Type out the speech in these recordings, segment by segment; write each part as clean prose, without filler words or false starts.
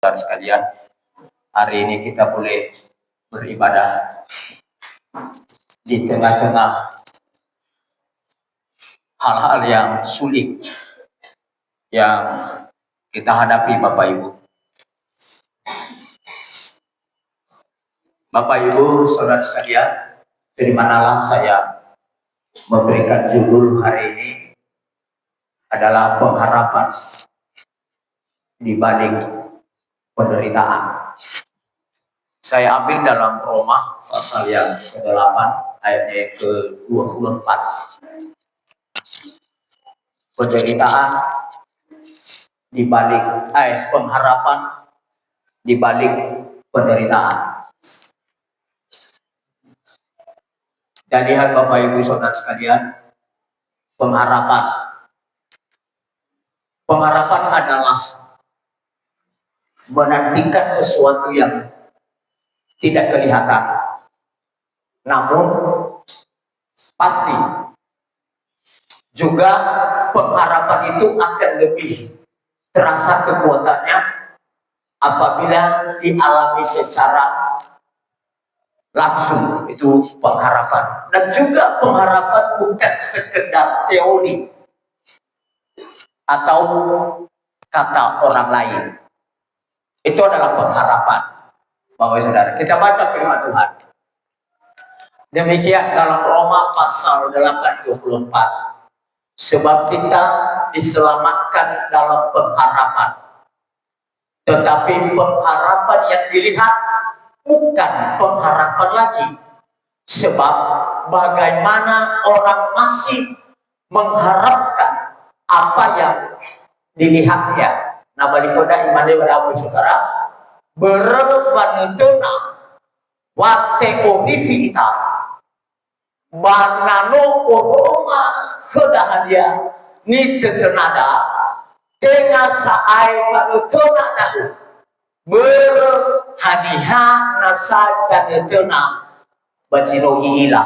saudara sekalian, hari ini kita boleh beribadah di tengah-tengah hal-hal yang sulit yang kita hadapi, Bapak Ibu. Bapak Ibu, saudara sekalian, dari manalah saya memberikan judul hari ini adalah pengharapan di balik penderitaan. Saya ambil dalam Roma pasal yang ke-8 ayatnya yang ke-24. Penderitaan di balik pengharapan di balik penderitaan. Dan lihat Bapak Ibu saudara sekalian, pengharapan adalah menantikan sesuatu yang tidak kelihatan, namun pasti. Juga pengharapan itu akan lebih terasa kekuatannya apabila dialami secara langsung. Itu pengharapan. Dan juga pengharapan bukan sekedar teori atau kata orang lain. Itu adalah pengharapan. Bapak saudara, kita baca firman Tuhan. Demikian dalam Roma pasal 8:24. Sebab kita diselamatkan dalam pengharapan. Tetapi pengharapan yang dilihat bukan pengharapan lagi. Sebab bagaimana orang masih mengharapkan apa yang dilihatnya. Nah, balik pada iman daripada saudara, berpanutuna wateonifita banano oroma kedahadia ni tetenada tengah saai panutuna dau berhadiha nasa janetuna bacino iila.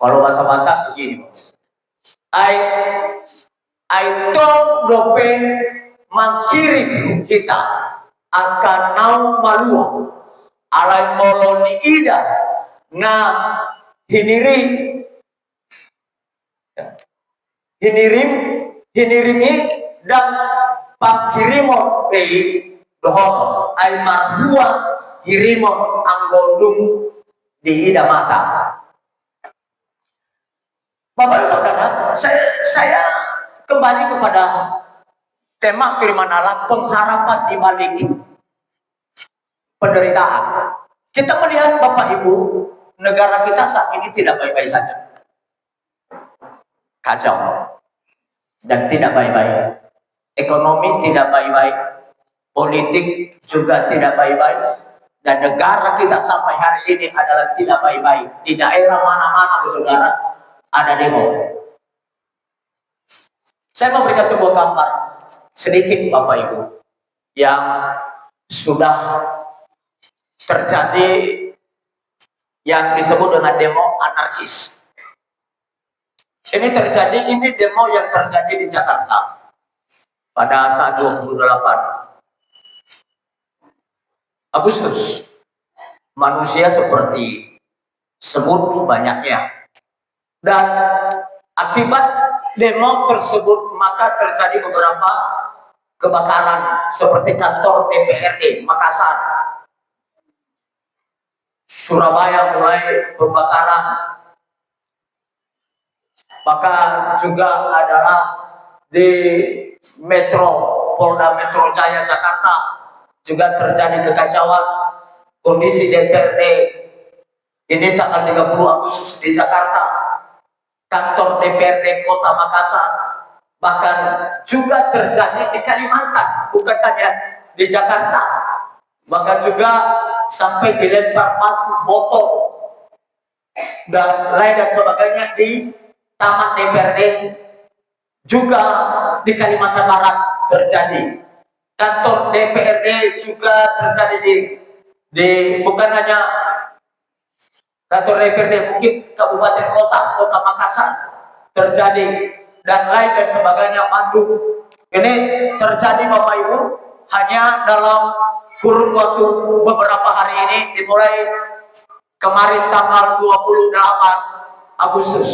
Kalau bahasa Batak begini, ai tong dope mengkirim kita akan nau malua alai moloni ida na hinirimi dan pangkirimo pei dohoto ai marhua hirimo anggodung di ida mata. Bapak dan saudara, saya kembali kepada tema firman Allah, pengharapan di balik penderitaan. Kita melihat Bapak Ibu, negara kita saat ini tidak baik-baik saja. Kacau. Dan tidak baik-baik. Ekonomi tidak baik-baik. Politik juga tidak baik-baik. Dan negara kita sampai hari ini adalah tidak baik-baik. Di daerah mana-mana, saudara, ada demo. Saya memberikan sebuah gambar sedikit Bapak Ibu yang sudah terjadi yang disebut dengan demo anarkis. Ini demo yang terjadi di Jakarta pada saat 28 Agustus. Manusia seperti semut banyaknya. Dan akibat demo tersebut maka terjadi beberapa kebakaran seperti kantor DPRD Makassar, Surabaya mulai pembakaran, maka juga adalah di Polda Metro Jaya Jakarta juga terjadi kekacauan. Kondisi DPRD ini tanggal 30 Agustus di Jakarta, kantor DPRD Kota Makassar, bahkan juga terjadi di Kalimantan, bukan hanya di Jakarta, bahkan juga sampai dilempar batu, botol dan lain dan sebagainya di taman DPRD, juga di Kalimantan Barat terjadi. Kantor DPRD juga terjadi di bukan hanya kantor DPRD, mungkin kabupaten kota Makassar terjadi, dan lain dan sebagainya, Bandung. Ini terjadi Bapak Ibu hanya dalam kurun waktu beberapa hari ini, dimulai kemarin tanggal 28 Agustus,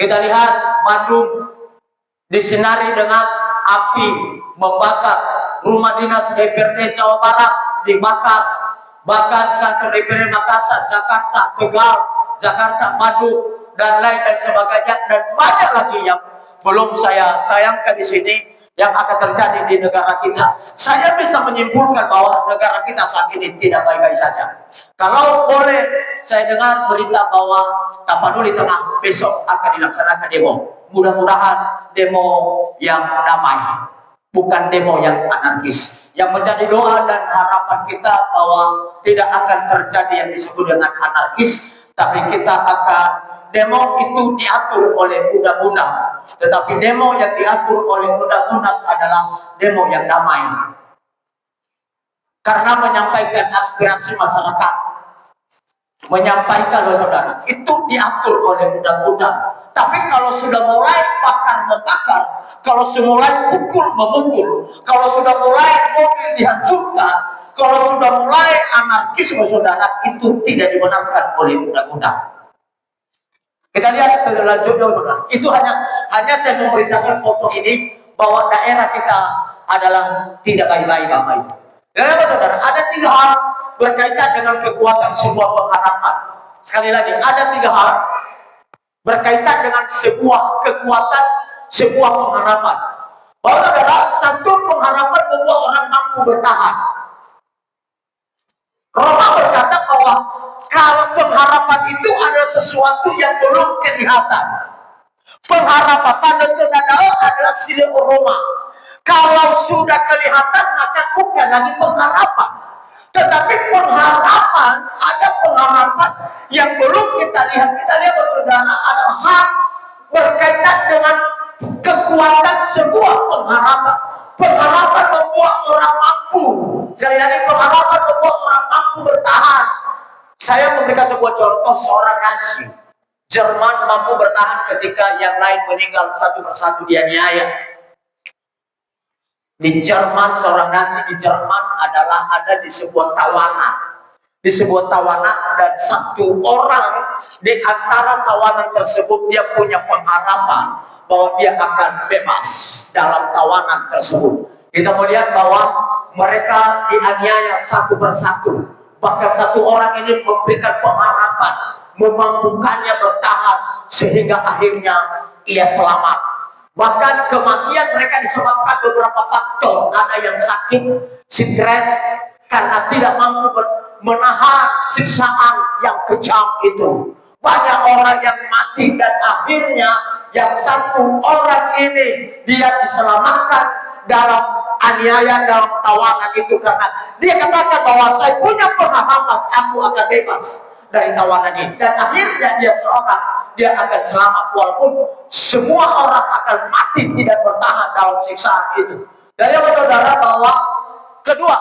kita lihat Bandung disinari dengan api membakar, rumah dinas DPRD Jawa Barat dibakar, bahkan kantor DPRD Makassar, Jakarta, Tegal, Jakarta, Bandung, dan lain dan sebagainya, dan banyak lagi yang belum saya tayangkan di sini yang akan terjadi di negara kita. Saya bisa menyimpulkan bahwa negara kita saat ini tidak baik-baik saja. Kalau boleh saya dengar berita bahwa Tapanuli Tengah besok akan dilaksanakan demo. Mudah-mudahan demo yang damai, bukan demo yang anarkis. Yang menjadi doa dan harapan kita bahwa tidak akan terjadi yang disebut dengan anarkis, tapi kita akan demo itu diatur oleh undang-undang. Tetapi demo yang diatur oleh undang-undang adalah demo yang damai. Karena menyampaikan aspirasi masyarakat, menyampaikan, saudara, itu diatur oleh undang-undang. Tapi kalau sudah mulai bakar membakar, kalau sudah mulai pukul memukul, kalau sudah mulai mobil dihancurkan, kalau sudah mulai anarkisme, saudara, itu tidak dibenarkan oleh undang-undang. Kita lihat selanjutnya, saudara. Itu hanya saya memberitakan foto ini bahwa daerah kita adalah tidak baik-baik. Dan apa, saudara? Ada 3 hal berkaitan dengan kekuatan sebuah pengharapan. Sekali lagi, ada 3 hal berkaitan dengan sebuah kekuatan, sebuah pengharapan. Bahwa, saudara, satu pengharapan membuat orang mampu bertahan. Roma berkata bahwa kalau pengharapan itu ada sesuatu yang belum kelihatan. Pengharapan adalah sila Roma. Kalau sudah kelihatan maka bukan lagi pengharapan. Tetapi pengharapan, ada pengharapan yang belum kita lihat. Kita lihat, saudara, adalah hal berkaitan dengan kekuatan sebuah pengharapan. Pengharapan membuat orang mampu. Sekali lagi, pengharapan membuat orang mampu bertahan. Saya memberikan sebuah contoh seorang Nazi Jerman mampu bertahan ketika yang lain meninggal satu persatu dianiaya. Di Jerman, seorang Nazi di Jerman adalah ada di sebuah tawanan. Di sebuah tawanan, dan satu orang di antara tawanan tersebut dia punya pengharapan bahwa dia akan bebas dalam tawanan tersebut. Kita melihat bahwa mereka dianiaya satu persatu. Bahkan satu orang ini memberikan pengharapan, memampukannya bertahan sehingga akhirnya ia selamat. Bahkan kematian mereka disebabkan beberapa faktor. Ada yang sakit, stres, karena tidak mampu menahan siksaan yang kejam itu. Banyak orang yang mati, dan akhirnya yang satu orang ini dia diselamatkan dalam aniaya, dalam tawanan itu, karena dia katakan bahwa saya punya pengharapan aku akan bebas dari tawanan ini. Dan akhirnya dia akan selamat, walaupun semua orang akan mati tidak bertahan dalam siksaan itu. Dari apa, saudara, bahwa kedua,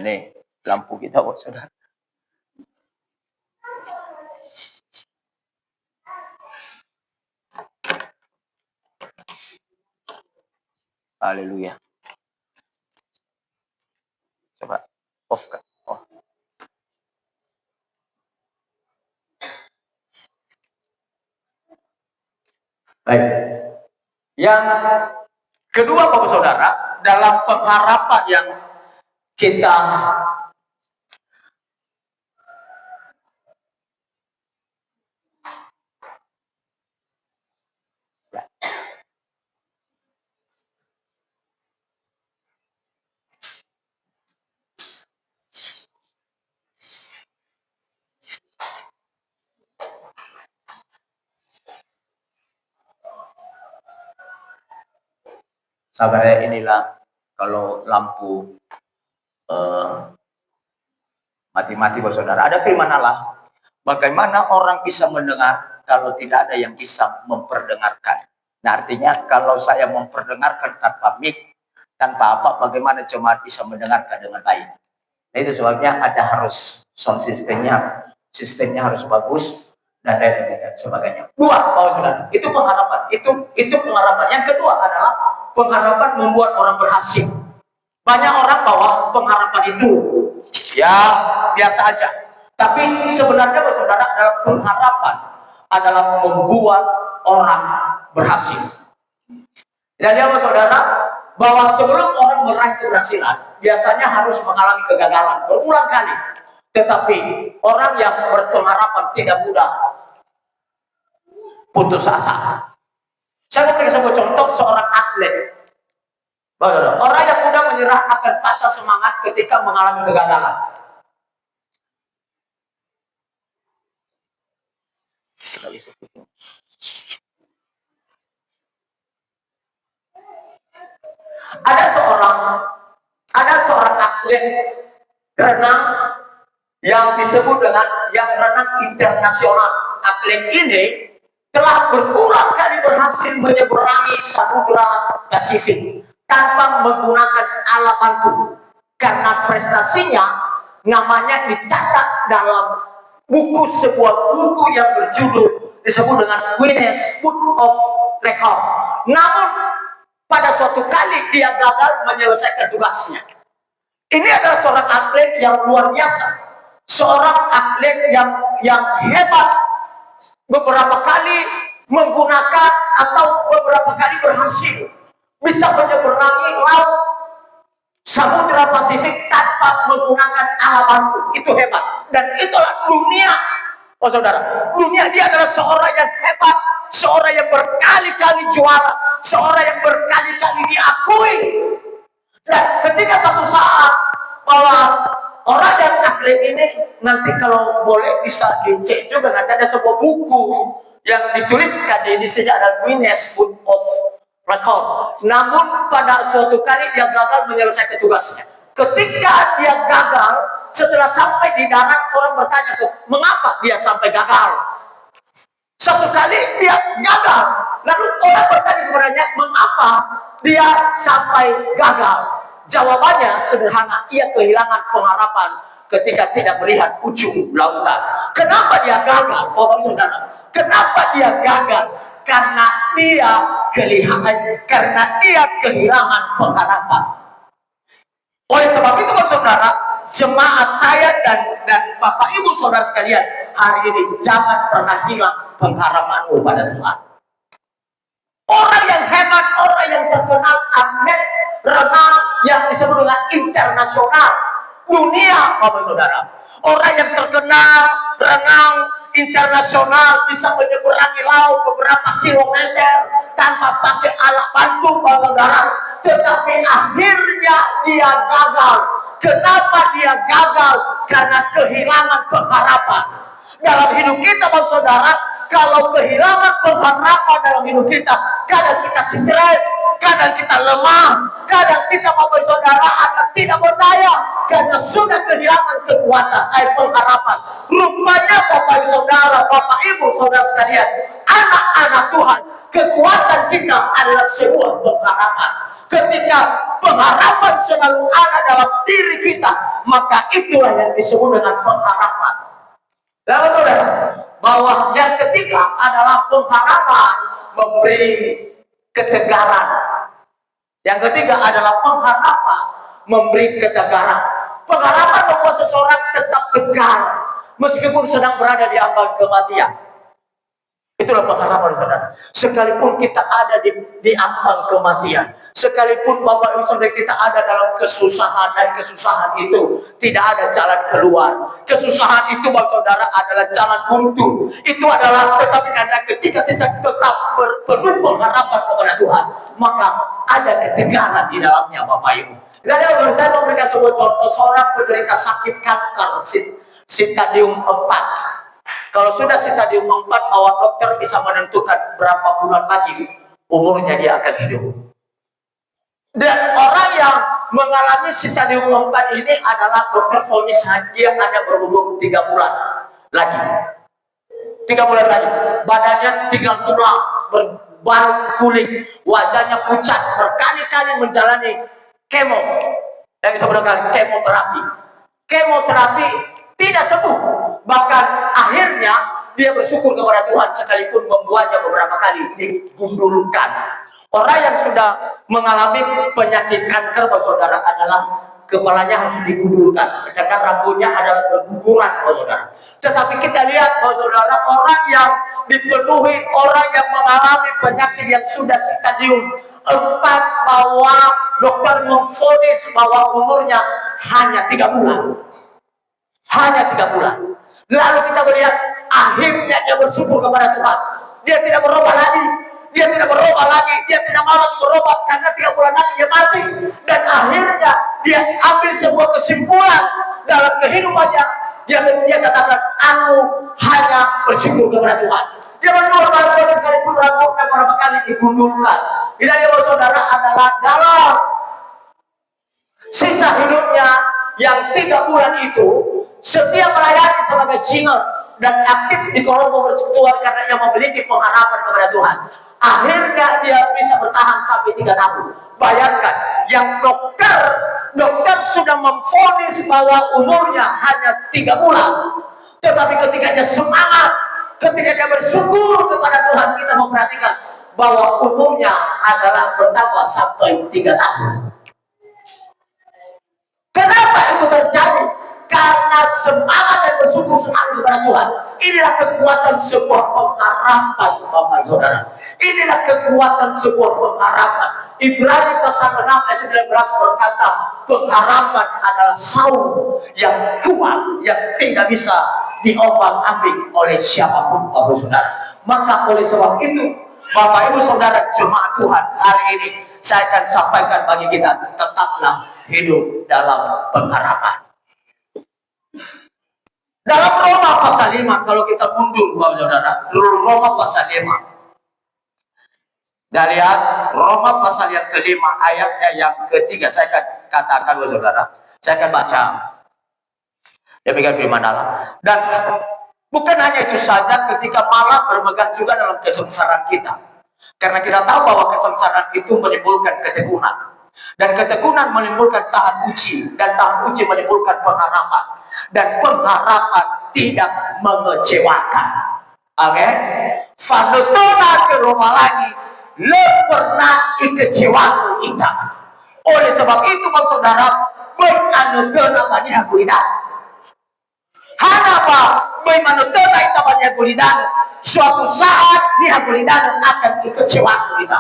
ini lampu kita, saudara. Haleluya. Coba off kan. Oh. Baik. Yang kedua, Bapak Saudara, dalam pengharapan yang kita sabarnya inilah kalau lampu mati-mati, Bapak Saudara. Ada firman Allah, bagaimana orang bisa mendengar kalau tidak ada yang bisa memperdengarkan. Nah, artinya kalau saya memperdengarkan tanpa mic, tanpa apa, bagaimana jemaat bisa mendengarkan dengan baik. Nah, itu sebabnya ada harus sound sistemnya harus bagus, dan lain sebagainya. Dua, Bapak Saudara, itu pengharapan. Itu pengharapan. Yang kedua adalah pengharapan membuat orang berhasil. Banyak orang bahwa pengharapan itu ya biasa aja. Tapi sebenarnya Bapak Saudara adalah pengharapan adalah membuat orang berhasil. Jadi Bapak Saudara, bahwa sebelum orang meraih keberhasilan, biasanya harus mengalami kegagalan berulang kali. Tetapi orang yang berpengharapan tidak mudah putus asa. Saya memberikan sebuah contoh seorang atlet. Orang yang mudah menyerah akan patah semangat ketika mengalami kegagalan. Ada seorang atlet renang yang disebut dengan yang renang internasional. Atlet ini telah berulang kali berhasil menyeberangi Samudra Pasifik tanpa menggunakan alat bantu, karena prestasinya namanya dicatat dalam sebuah buku yang berjudul disebut dengan Guinness Book of Record. Namun pada suatu kali dia gagal menyelesaikan tugasnya. Ini adalah seorang atlet yang luar biasa, seorang atlet yang hebat, beberapa kali menggunakan atau beberapa kali berhasil bisa menyeberangi laut Samudra Pasifik tanpa menggunakan alat bantu. Itu hebat, dan itulah dunia. Oh saudara, dunia dia adalah seorang yang hebat, seorang yang berkali-kali juara, seorang yang berkali-kali diakui. Dan ketika satu saat bahwa orang yang atlet ini, nanti kalau boleh bisa dicek juga, nanti ada sebuah buku yang dituliskan di sini ada Guinness Book of Record. Namun pada suatu kali dia gagal menyelesaikan tugasnya. Ketika dia gagal, setelah sampai di darat, orang bertanya tuh, mengapa dia sampai gagal? Satu kali dia gagal, lalu orang bertanya kepadanya, mengapa dia sampai gagal? Jawabannya sederhana, ia kehilangan pengharapan ketika tidak melihat ujung lautan. Kenapa dia gagal, Bapak Saudara? Kenapa dia gagal? Karena dia kehilangan pengharapan. Oleh sebab itu, Bapak Saudara, jemaat saya dan Bapak Ibu Saudara sekalian, hari ini jangan pernah hilang pengharapanmu pada Tuhan. Orang yang hebat, orang yang terkenal, atlet renang yang disebut dengan internasional dunia, Bapak Saudara. Orang yang terkenal renang internasional bisa menyeberangi laut beberapa kilometer tanpa pakai alat bantu, Bapak Saudara. Tetapi akhirnya dia gagal. Kenapa dia gagal? Karena kehilangan pengharapan. Dalam hidup kita, Bapak Saudara, kalau kehilangan pengharapan dalam hidup kita, kadang kita stres, kadang kita lemah, kadang kita, Bapak Saudara, akan tidak berdaya karena sudah kehilangan kekuatan, pengharapan. Rupanya Bapak Saudara, Bapak Ibu Saudara sekalian, anak-anak Tuhan, kekuatan kita adalah sebuah pengharapan. Ketika pengharapan selalu ada dalam diri kita, maka itulah yang disebut dengan pengharapan. Dan saudara, bahwa yang ketiga adalah pengharapan memberi ketegaran. Yang ketiga adalah pengharapan memberi ketegaran. Pengharapan membuat seseorang tetap tegar meskipun sedang berada di ambang kematian. Itulah pengharapan, saudara. Sekalipun kita ada di ambang kematian, sekalipun Bapak Ibu Saudara kita ada dalam kesusahan, dan kesusahan itu tidak ada jalan keluar. Kesusahan itu, Bapak Saudara, adalah jalan buntu. Itu adalah, tetapi karena ketika kita tetap berpenuh pengharapan kepada Tuhan, maka ada ketegaran di dalamnya, Bapak Ibu. Dan saya memberikan sebuah contoh, seorang penderita sakit kanker stadium 4. Kalau sudah stadium 4, bahwa dokter bisa menentukan berapa bulan lagi umurnya dia akan hidup. Dan orang yang mengalami stadium 4 ini adalah dokter vonis dia hanya berumur 3 bulan lagi. 3 bulan lagi. Badannya tinggal tulang, berbalut kulit, wajahnya pucat, berkali-kali menjalani kemo. Yang disebut dengan kemoterapi. Kemoterapi tidak sembuh. Bahkan akhirnya dia bersyukur kepada Tuhan sekalipun membuatnya beberapa kali digundulkan. Orang yang sudah mengalami penyakit kanker, saudara, adalah kepalanya harus digundulkan, sedangkan rambutnya adalah berguguran, saudara. Tetapi kita lihat, saudara, orang yang dipenuhi, orang yang mengalami penyakit yang sudah stadium 4, bahwa dokter memvonis bahwa umurnya hanya 3 bulan. Hanya 3 bulan. Lalu kita melihat akhirnya dia bersyukur kepada Tuhan. Dia tidak berubah lagi. Dia tidak berubah lagi. Dia tidak mau lagi berubah karena 3 bulan lagi dia mati. Dan akhirnya dia ambil sebuah kesimpulan dalam kehidupannya. Dia katakan, aku hanya bersyukur kepada Tuhan. Dia berdoa kepada Tuhan sekalipun rambutnya beberapa kali digundulkan. Bila dia, saudara, adalah dalam sisa hidupnya yang 3 bulan itu, setiap melayani sebagai singer dan aktif di kelompok persekutuan karena ia memiliki pengharapan kepada Tuhan. Akhirnya dia bisa bertahan sampai 3 tahun. Bayangkan, yang dokter sudah memvonis bahwa umurnya hanya 3 bulan. Tetapi ketika dia semangat, ketika dia bersyukur kepada Tuhan, kita memperhatikan bahwa umurnya adalah bertambah sampai 3 tahun. Kenapa itu terjadi? Karena semangat dan bersyukur selalu kepada Tuhan. Inilah kekuatan sebuah pengharapan, Bapak Saudara. Inilah kekuatan sebuah pengharapan. Ibrani pasal 6 ayat 19 berkata, pengharapan adalah saung yang kuat yang tidak bisa diombang-ambing oleh siapapun, Bapak Saudara. Maka oleh sebab itu, Bapak Ibu Saudara jemaat Tuhan, hari ini saya akan sampaikan bagi kita, tetaplah hidup dalam pengharapan. Dalam Roma pasal 5, kalau kita mundur, Bapak Saudara, Roma pasal 5. Dari Roma pasal yang ke-5, ayatnya yang ke-3, saya akan katakan, Bapak Saudara. Saya akan baca. Demikian firman Allah. Dan bukan hanya itu saja, ketika malah bermegang juga dalam kesengsaraan kita. Karena kita tahu bahwa kesengsaraan itu menimbulkan ketekunan. Dan ketekunan menimbulkan tahan uji. Dan tahan uji menimbulkan pengharapan. Dan pengharapan tidak mengecewakan. Oke? Fanutona ke Roma lagi, le pernah ikecewakan kita. Oleh sebab itu, Bapak Saudara, beranugena banyak kulitan. Hanapa bermanutena kita banyak kulitan. Suatu saat niha kulitan akan ikecewakan kita.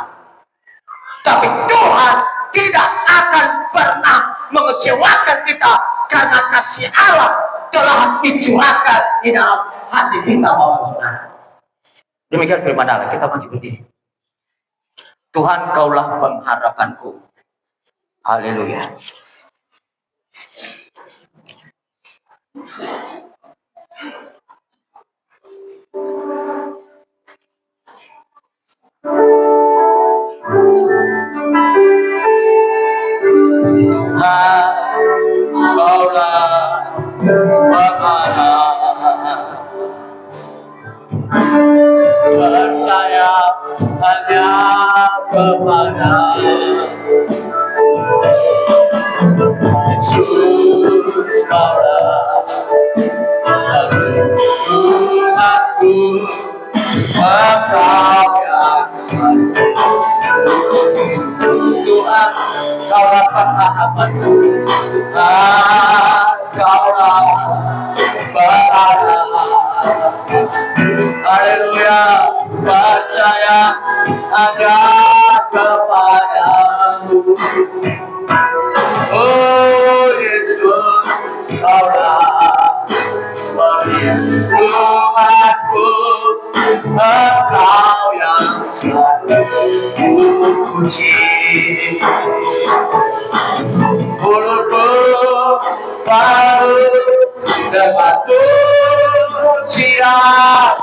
Tapi Tuhan tidak akan pernah mengecewakan kita, karena kasih Allah telah dicurahkan di dalam hati kita, Bapak Saudara. Demikian firman Allah. Kita maju berdiri. Tuhan, Kaulah pengharapanku. Haleluya. Percaya hanya kepada Yesus, Kaulah Tuhanku, Engkau yang Tuhan, Kaulah pengharapanku. Kaulah pengharapanku. Haleluya. Percaya hanya kepadamu, oh Yesus, Kaulah perlindunganku, Engkau yang selalu puji. Mulutku baru dengan pujian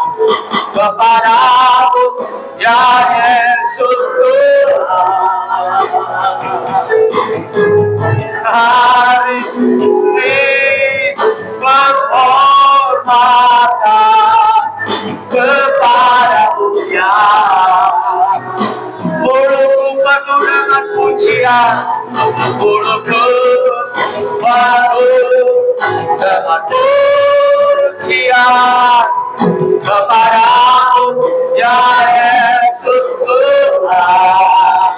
kepadamu, ya Yesus Tuhan. Hari ini penghormatan kepadamu, ya mulutku penuh dengan pujian, mulutku penuh dengan pujian kebencian kepadamu ya Yesus Tuhan.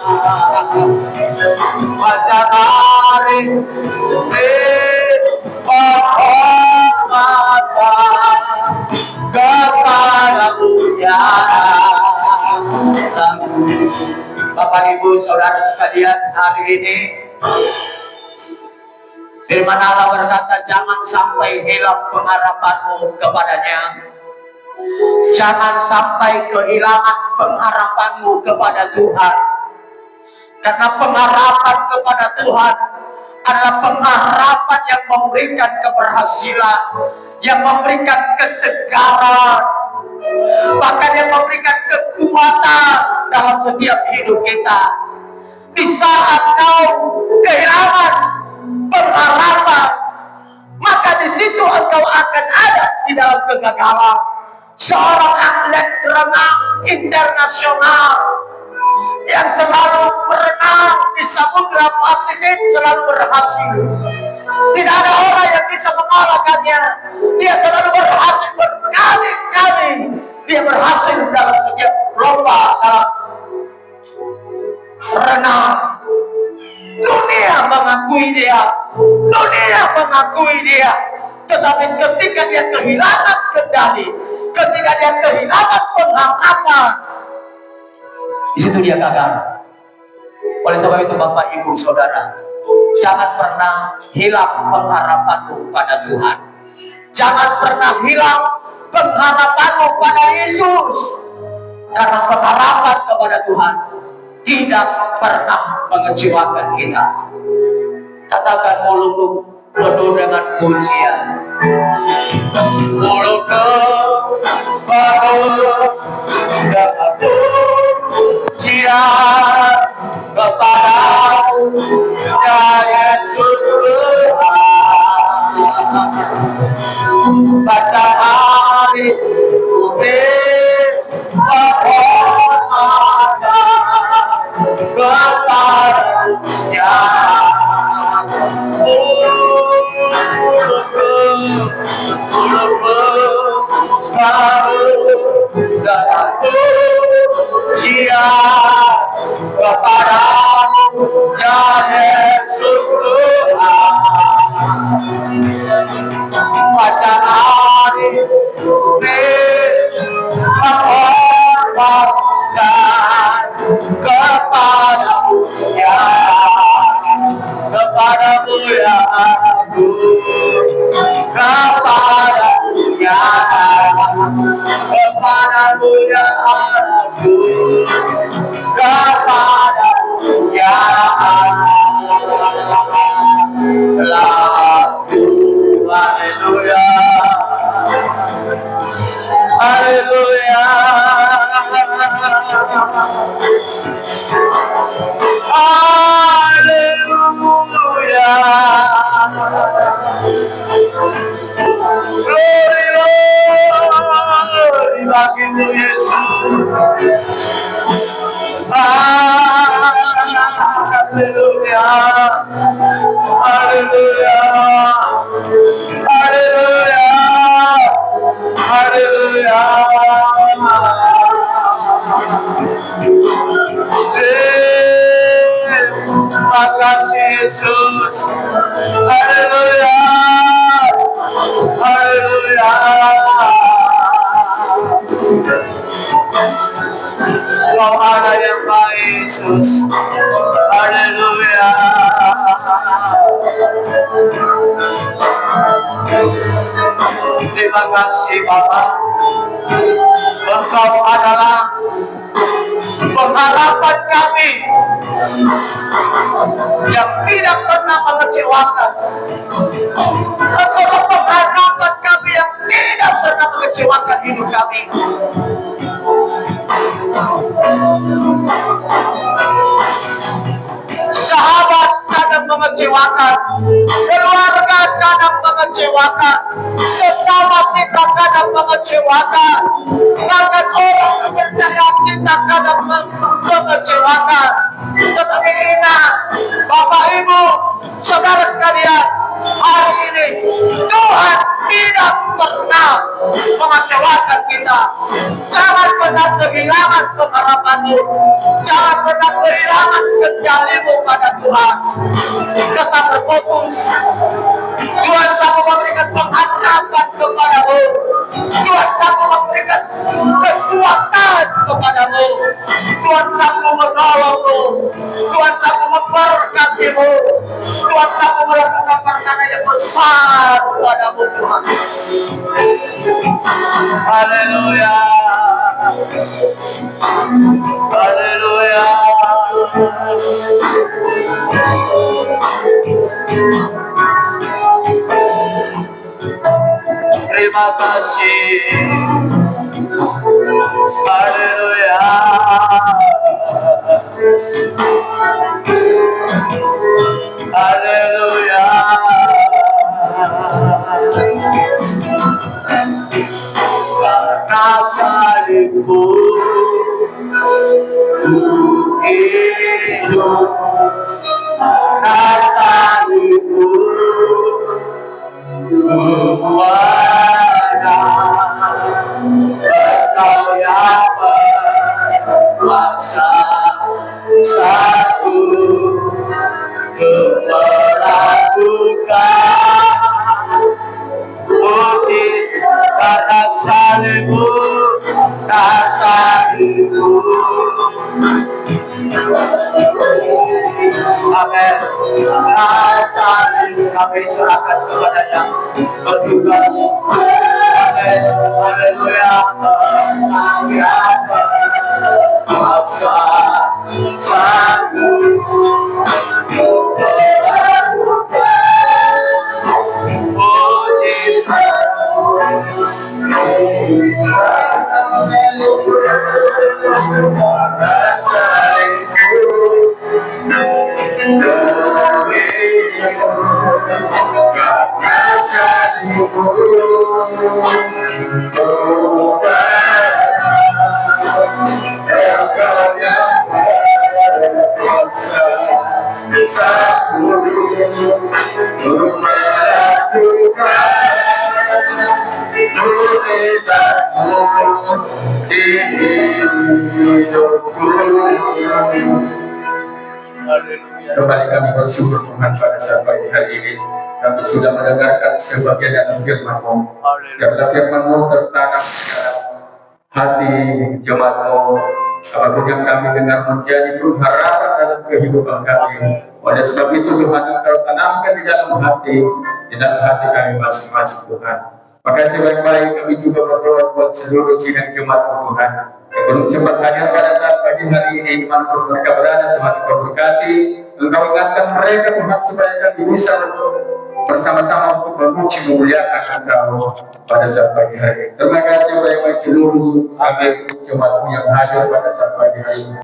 Pada hari penghormatan kepadamu ya Bapak Ibu Saudara sekalian, hari ini firman Allah berkata, jangan sampai hilang pengharapanmu kepadanya. Jangan sampai kehilangan pengharapanmu kepada Tuhan. Karena pengharapan kepada Tuhan adalah pengharapan yang memberikan keberhasilan, yang memberikan ketegaran, bahkan yang memberikan kekuatan dalam setiap hidup kita. Di saat kau kehilangan pengharapan, maka di situ engkau akan ada di dalam kegagalan. Seorang atlet renang internasional yang selalu berenang di Samudra Pasifik selalu berhasil. Tidak ada orang yang bisa mengalahkannya. Dia selalu berhasil berkali-kali. Dia berhasil dalam setiap lomba dalam renang. Dunia mengakui dia. Dunia mengakui dia. Tetapi ketika dia kehilangan kendali, ketika dia kehilangan pengharapan, di situ dia gagal. Oleh sebab itu Bapak Ibu Saudara, jangan pernah hilang pengharapanmu pada Tuhan. Jangan pernah hilang pengharapanmu pada Yesus. Karena pengharapan kepada Tuhan tidak pernah mengecewakan kita. Katakan mulutku penuh dengan pujian. Mulutku penuh dengan pujian kepadamu ya Yesus Tuhan. Pada hari kepadamu-Nya kepadamu ya Yesus Tuhan. Pada hari penghormatan kepadamu ya aku, kepadamu ya aku, kepadamu ya laku. Haleluya, haleluya, haleluya. Glory, glory bagimu Yesus. Haleluya, haleluya, haleluya, haleluya. Terima kasih Yesus. Haleluya, haleluya. Kau ada yang baik Yesus. Haleluya. Terima kasih Bapa. Engkau adalah pengharapan kami yang tidak pernah mengecewakan. Engkau adalah pengharapan kami yang tidak pernah mengecewakan hidup kami. Sahabat kadang mengecewakan, keluarga kadang mengecewakan, sesama kita kadang mengecewakan, bahkan orang kepercayaan kita kadang mengecewakan. Tetapi ingat, Bapak Ibu, Saudara sekalian, hari ini Tuhan tidak pernah Jangan pernah kehilangan pengharapanmu. Jangan pernah kehilangan kendalimu pada Tuhan. Tetap berfokus. Tuhan sanggup memberikan pengharapan kepadamu. Tuhan sanggup memberikan kekuatan kepadamu. Tuhan sanggup menolongmu. Tuhan sanggup memberkatimu. Tuhan sanggup melakukan perkara yang besar kepadamu Tuhan. Haleluya. Haleluya. Terima kasih. Haleluya. Haleluya. Karena salibmu hidup, karena salibmu kuasa, Engkau yang berkuasa satu untuk melakukan mujizat karena salibmu, karena salibmu. Amin. Kami serahkan kepada yang bertugas. Amin. Haleluya. Kuasa satu mujizat. Kembali kami bersyukur Tuhan pada saat pagi hari ini. Kami sudah mendengarkan sebagian dari firman-Mu. Biarlah firman-Mu tertanam di dalam hati jemaat-Mu. Apapun yang kami dengar menjadi pengharapan dalam kehidupan kami. Oleh sebab itu Tuhan, Engkau tanamkan di dalam hati kami masing-masing Tuhan. Maka sebaik-baik kami juga berdoa buat seluruh sidang jemaat-Mu Tuhan. Yang belum sempat hadir pada saat pagi hari ini, dimanapun mereka berada, Tuhan Engkau berkati. Engkau ingatkan mereka Tuhan supaya kami bisa bersama-sama untuk memuji memuliakan Engkau pada saat pagi hari ini. Terima kasih baik-baik seluruh kami jemaat-Mu yang hadir pada saat pagi hari ini.